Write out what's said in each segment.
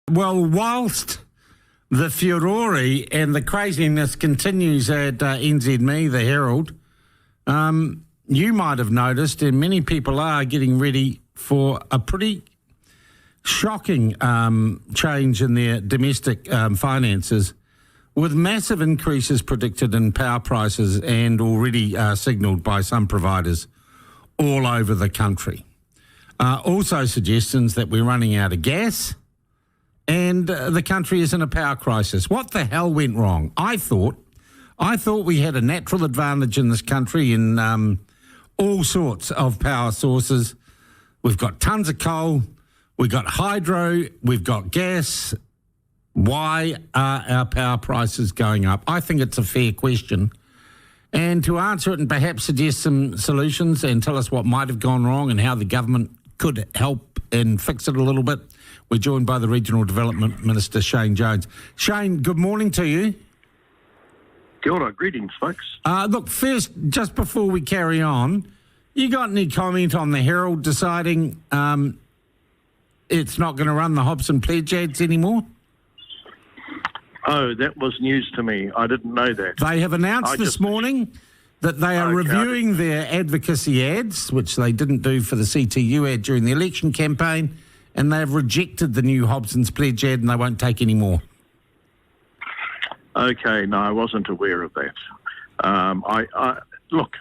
Well, whilst the furore and the craziness continues at NZME, the Herald, you might have noticed, and many people are getting ready for a pretty shocking change in their domestic finances, with massive increases predicted in power prices and already signalled by some providers all over the country. Also suggestions that we're running out of gas and the country is in a power crisis. What the hell went wrong? I thought we had a natural advantage in this country in all sorts of power sources. We've got tons of coal, we've got hydro, we've got gas. Why are our power prices going up? I think it's a fair question. And to answer it and perhaps suggest some solutions and tell us what might have gone wrong and how the government could help and fix it a little bit, we're joined by the Regional Development Minister, Shane Jones. Shane, good morning to you. Kia ora, greetings, folks. Look, first, just before we carry on, you got any comment on the Herald deciding it's not going to run the Hobson Pledge ads anymore? Oh, that was news to me. I didn't know that. They have announced this morning that they are reviewing their advocacy ads, which they didn't do for the CTU ad during the election campaign, and they've rejected the new Hobson's Pledge ad and they won't take any more. Okay, no, I wasn't aware of that. Look,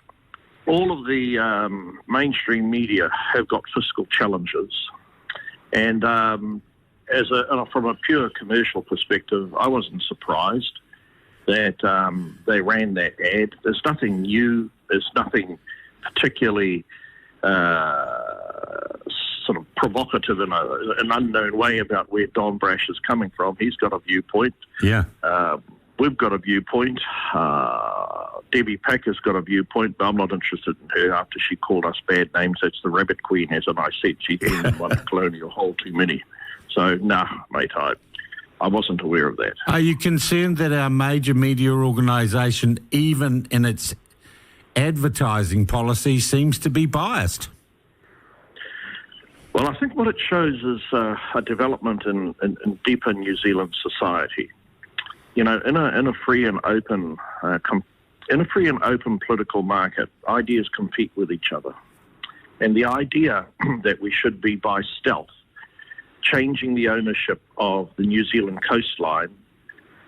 all of the mainstream media have got fiscal challenges, and from a pure commercial perspective, I wasn't surprised that they ran that ad. There's nothing new. There's nothing particularly sort of provocative in an unknown way about where Don Brash is coming from. He's got a viewpoint. Yeah. We've got a viewpoint. Debbie Packer's got a viewpoint, but I'm not interested in her after she called us bad names. That's the Rabbit Queen, as I said. She's been one colonial hole too many. So, nah, mate, I wasn't aware of that. Are you concerned that our major media organisation, even in its advertising policy, seems to be biased? Well, I think what it shows is a development in deeper New Zealand society. You know, in a free and open political market, ideas compete with each other, and the idea that we should be by stealth changing the ownership of the New Zealand coastline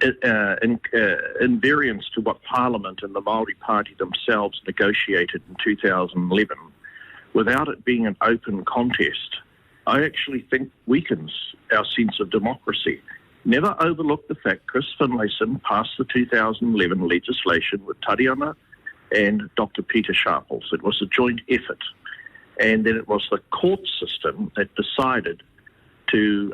in variance to what Parliament and the Māori Party themselves negotiated in 2011, without it being an open contest, I actually think weakens our sense of democracy. Never overlook the fact Chris Finlayson passed the 2011 legislation with Tariana and Dr. Peter Sharples. It was a joint effort. And then it was the court system that decided to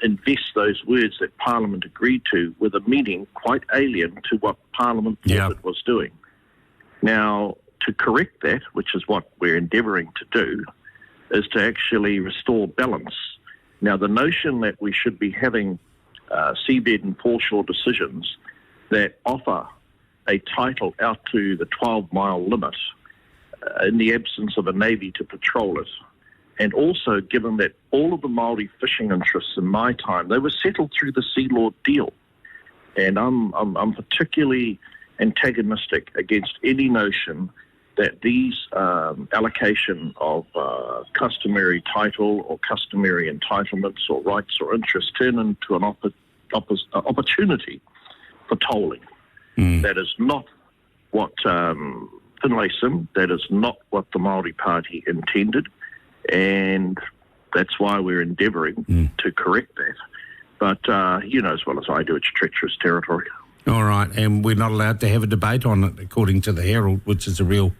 invest those words that Parliament agreed to with a meaning quite alien to what Parliament thought it was doing. Now, to correct that, which is what we're endeavouring to do, is to actually restore balance. Now, the notion that we should be having seabed and foreshore decisions that offer a title out to the 12-mile limit in the absence of a navy to patrol it, and also given that all of the Māori fishing interests in my time, they were settled through the Sea Lord deal. And I'm particularly antagonistic against any notion that these allocation of customary title or customary entitlements or rights or interests turn into an opportunity for tolling. That is not what Finlayson, that is not what the Māori Party intended, and that's why we're endeavouring to correct that. But you know as well as I do, it's treacherous territory. All right, and we're not allowed to have a debate on it, according to the Herald, which is a real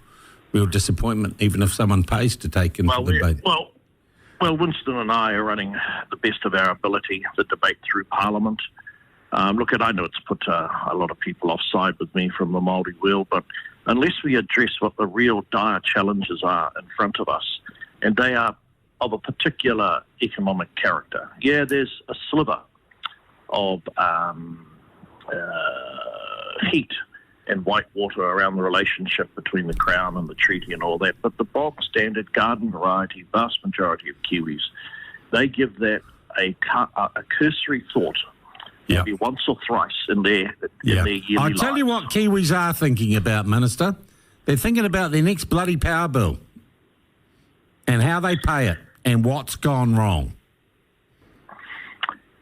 disappointment, even if someone pays to take into the debate. Well, Winston and I are running the best of our ability the debate through Parliament. Look, I know it's put a lot of people offside with me from the Māori world, but unless we address what the real dire challenges are in front of us, and they are of a particular economic character. Yeah, there's a sliver of heat and whitewater around the relationship between the Crown and the treaty and all that, but the bog standard garden variety, vast majority of Kiwis, they give that a cursory thought, maybe once or thrice in their yearly I tell you lives. what Kiwis are thinking about, Minister. They're thinking about their next bloody power bill and how they pay it and what's gone wrong.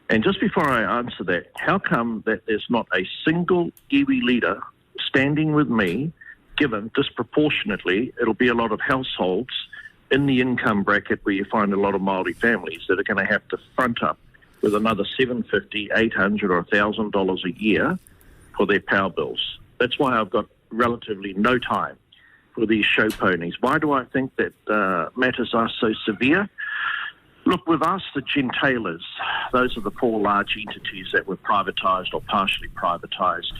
And just before I answer that, how come that there's not a single Kiwi leader standing with me, given disproportionately, it'll be a lot of households in the income bracket where you find a lot of Māori families that are going to have to front up with another $750, $800 or $1,000 a year for their power bills. That's why I've got relatively no time for these show ponies. Why do I think that matters are so severe? Look, we've asked the Gentailers, those are the 4 large entities that were privatised or partially privatised,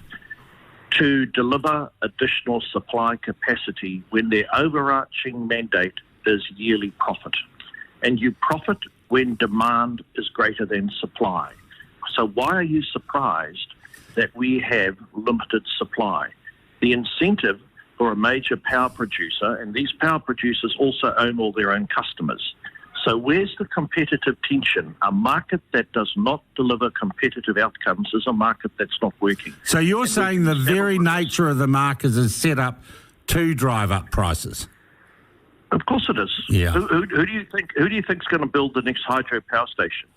to deliver additional supply capacity when their overarching mandate is yearly profit. And you profit when demand is greater than supply. So why are you surprised that we have limited supply? The incentive for a major power producer, and these power producers also own all their own customers. So where's the competitive tension? A market that does not deliver competitive outcomes is a market that's not working. So you're saying the very nature of the market is set up to drive up prices? Of course it is. Yeah. Who do you think? Who do you think is going to build the next hydro power station?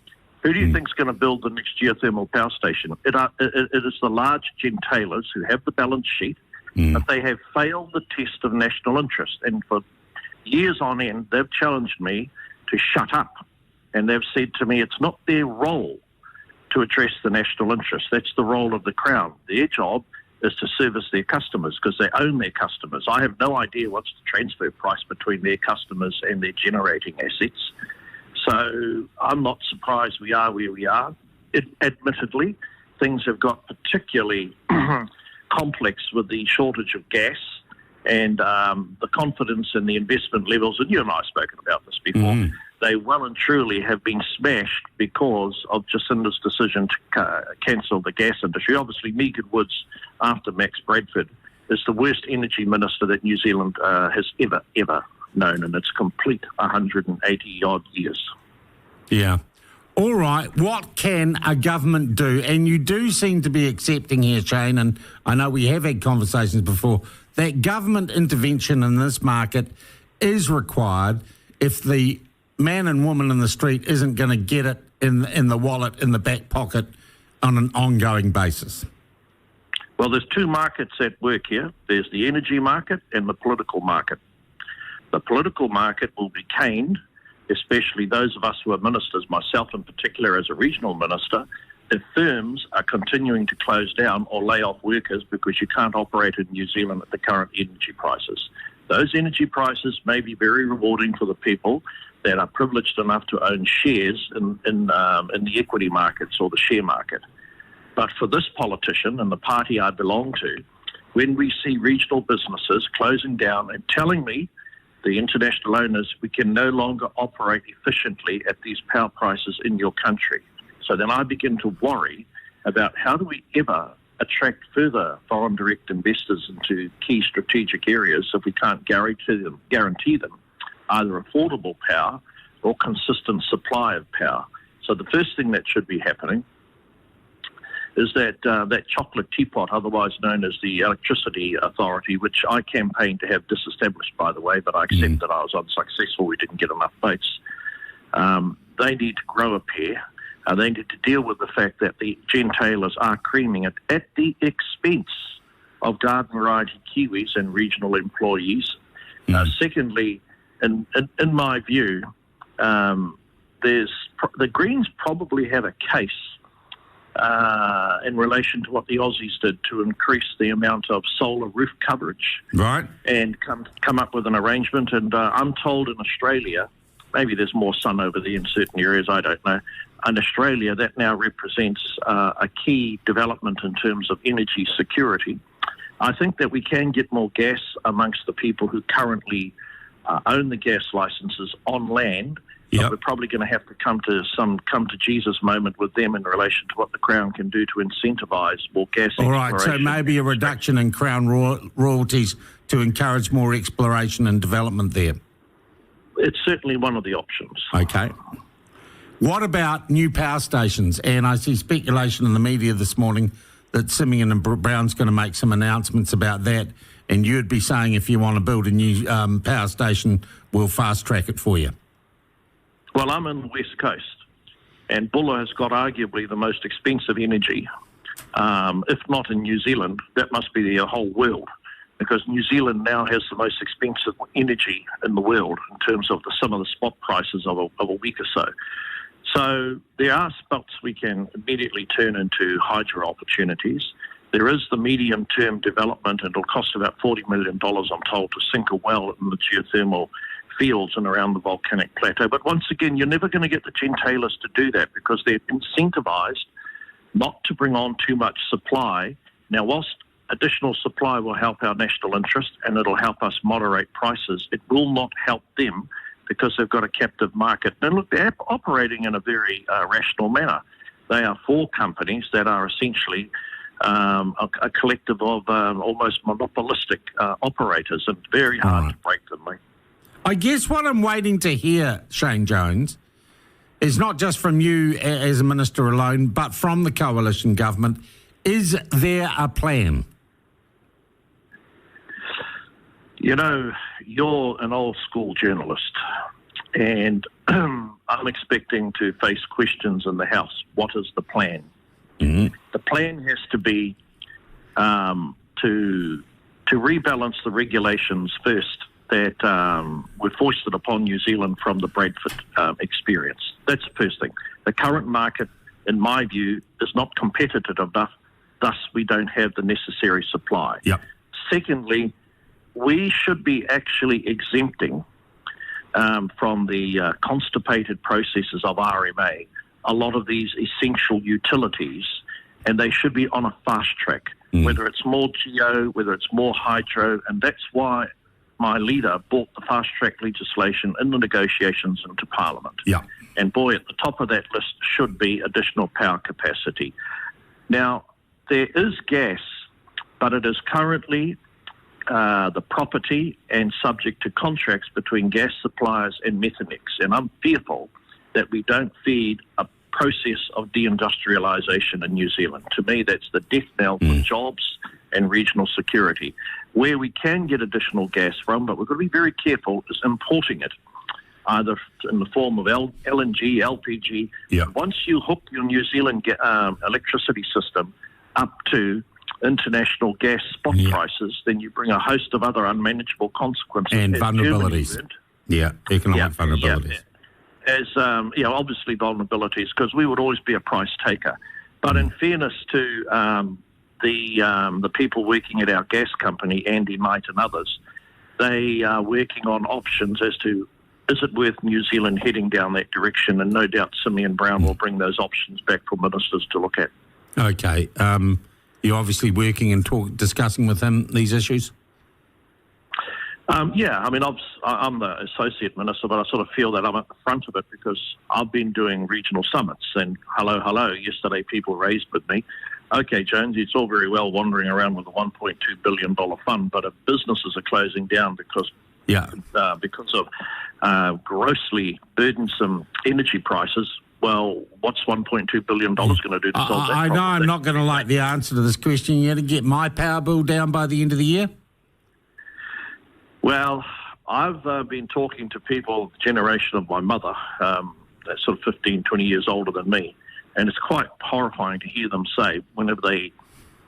Who do you think is going to build the next geothermal power station? It is the large Gentailers who have the balance sheet, but they have failed the test of national interest. And for years on end, they've challenged me to shut up, and they've said to me it's not their role to address the national interest. That's the role of the Crown. Their job is to service their customers because they own their customers. I have no idea what's the transfer price between their customers and their generating assets. So I'm not surprised we are where we are. Admittedly, things have got particularly complex with the shortage of gas and the confidence and the investment levels, and you and I have spoken about this before, they well and truly have been smashed because of Jacinda's decision to cancel the gas industry. Obviously, Megan Woods, after Max Bradford, is the worst energy minister that New Zealand has ever known in its complete 180-odd years. Yeah. All right, what can a government do? And you do seem to be accepting here, Shane, and I know we have had conversations before, that government intervention in this market is required if the man and woman in the street isn't going to get it in the wallet, in the back pocket on an ongoing basis. Well, there's 2 markets at work here. There's the energy market and the political market. The political market will be caned, especially those of us who are ministers, myself in particular as a regional minister, if firms are continuing to close down or lay off workers because you can't operate in New Zealand at the current energy prices. Those energy prices may be very rewarding for the people that are privileged enough to own shares in the equity markets or the share market. But for this politician and the party I belong to, when we see regional businesses closing down and telling me, the international owners, we can no longer operate efficiently at these power prices in your country. So then I begin to worry about how do we ever attract further foreign direct investors into key strategic areas if we can't guarantee them either affordable power or consistent supply of power. So the first thing that should be happening is that chocolate teapot, otherwise known as the Electricity Authority, which I campaigned to have disestablished, by the way, but I accept that I was unsuccessful. We didn't get enough votes. They need to grow a pair. They need to deal with the fact that the Gentailers are creaming it at the expense of garden variety Kiwis and regional employees. Secondly, in my view, the Greens probably have a case in relation to what the Aussies did to increase the amount of solar roof coverage, right? And come up with an arrangement. And I'm told in Australia, maybe there's more sun over there in certain areas, I don't know. In Australia, that now represents a key development in terms of energy security. I think that we can get more gas amongst the people who currently own the gas licenses on land. Yep. But we're probably going to have to come to Jesus moment with them in relation to what the Crown can do to incentivise more gas exploration. All right, so maybe a reduction in Crown royalties to encourage more exploration and development there. It's certainly one of the options. Okay. What about new power stations? And I see speculation in the media this morning that Simeon and Brown's going to make some announcements about that, and you'd be saying if you want to build a new power station, we'll fast-track it for you. Well, I'm in the West Coast, and Buller has got arguably the most expensive energy. If not in New Zealand, that must be the whole world, because New Zealand now has the most expensive energy in the world in terms of some of the spot prices of a week or so. So there are spots we can immediately turn into hydro opportunities. There is the medium-term development, and it'll cost about $40 million, I'm told, to sink a well in the geothermal fields and around the volcanic plateau. But once again, you're never going to get the Gentailers to do that because they're incentivised not to bring on too much supply. Now, whilst additional supply will help our national interest and it'll help us moderate prices, it will not help them because they've got a captive market. And look, they're operating in a very rational manner. They are 4 companies that are essentially a collective of almost monopolistic operators, and very hard to break them, mate. I guess what I'm waiting to hear, Shane Jones, is not just from you as a minister alone, but from the coalition government. Is there a plan? You know, you're an old school journalist, and I'm expecting to face questions in the House. What is the plan? Mm-hmm. The plan has to be to rebalance the regulations first that were foisted upon New Zealand from the Bradford experience. That's the first thing. The current market, in my view, is not competitive enough, thus we don't have the necessary supply. Yep. Secondly, we should be actually exempting from the constipated processes of RMA a lot of these essential utilities, and they should be on a fast track, whether it's more geo, whether it's more hydro, and that's why my leader brought the fast track legislation in the negotiations into Parliament. Yeah. And boy, at the top of that list should be additional power capacity. Now, there is gas, but it is currently the property and subject to contracts between gas suppliers and Methanex. And I'm fearful that we don't feed a process of deindustrialisation in New Zealand. To me, that's the death knell for jobs and regional security. Where we can get additional gas from, but we've got to be very careful, is importing it, either in the form of LNG, LPG. Yeah. Once you hook your New Zealand electricity system up to international gas spot prices, then you bring a host of other unmanageable consequences. And vulnerabilities. Economic vulnerabilities. As obviously vulnerabilities, because we would always be a price taker. But in fairness to the people working at our gas company, Andy Knight and others, they are working on options as to is it worth New Zealand heading down that direction, and no doubt Simeon Brown will bring those options back for ministers to look at. Okay. You're obviously working and discussing with him these issues? I'm the associate minister, but I sort of feel that I'm at the front of it because I've been doing regional summits. And hello, yesterday people raised with me, okay, Jones, it's all very well wandering around with a $1.2 billion fund, but if businesses are closing down because of grossly burdensome energy prices, well, what's $1.2 billion going to do to solve that problem? I know I'm not going to like the answer to this question. You're going to get my power bill down by the end of the year? Well, I've been talking to people, the generation of my mother, that's sort of 15, 20 years older than me, and it's quite horrifying to hear them say whenever they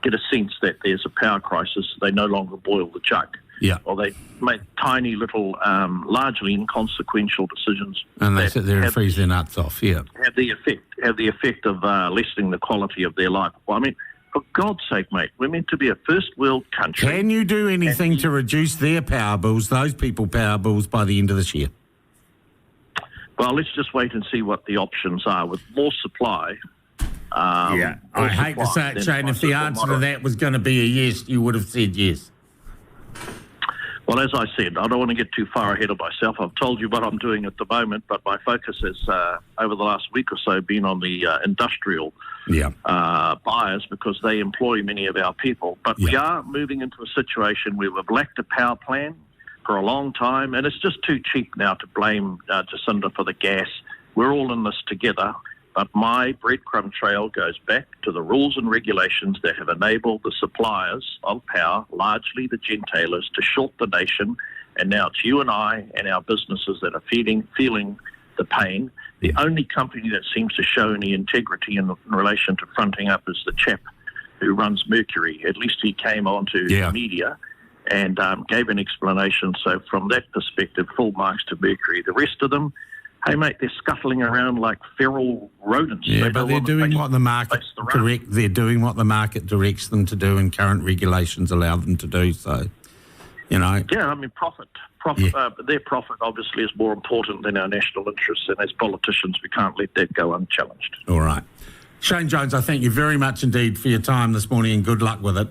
get a sense that there's a power crisis, they no longer boil the jug. Yeah. Or they make tiny little, largely inconsequential decisions. And they sit there and freeze their nuts off, Have the effect of lessening the quality of their life. Well, I mean, for God's sake, mate, we're meant to be a first world country. Can you do anything to reduce their power bills, those people power bills, by the end of this year? Well, let's just wait and see what the options are. With more supply... I hate to say it, Shane, if the answer to that was going to be a yes, you would have said yes. Well, as I said, I don't want to get too far ahead of myself. I've told you what I'm doing at the moment, but my focus has, over the last week or so, been on the industrial buyers because they employ many of our people. But we are moving into a situation where we've lacked a power plan for a long time, and it's just too cheap now to blame Jacinda for the gas We're all in this together, but my breadcrumb trail goes back to the rules and regulations that have enabled the suppliers of power, largely the Gentailers, to short the nation. And now it's you and I and our businesses that are feeling the pain. The only company that seems to show any integrity in relation to fronting up is the chap who runs Mercury. At least he came onto the media and gave an explanation. So from that perspective, full marks to Mercury. The rest of them, hey mate, they're scuttling around like feral rodents. Yeah, but they're doing what the market They're doing what the market directs them to do, and current regulations allow them to do. So, you know. Yeah, I mean, profit. Their profit obviously is more important than our national interests, and as politicians, we can't let that go unchallenged. All right. Shane Jones, I thank you very much indeed for your time this morning, and good luck with it.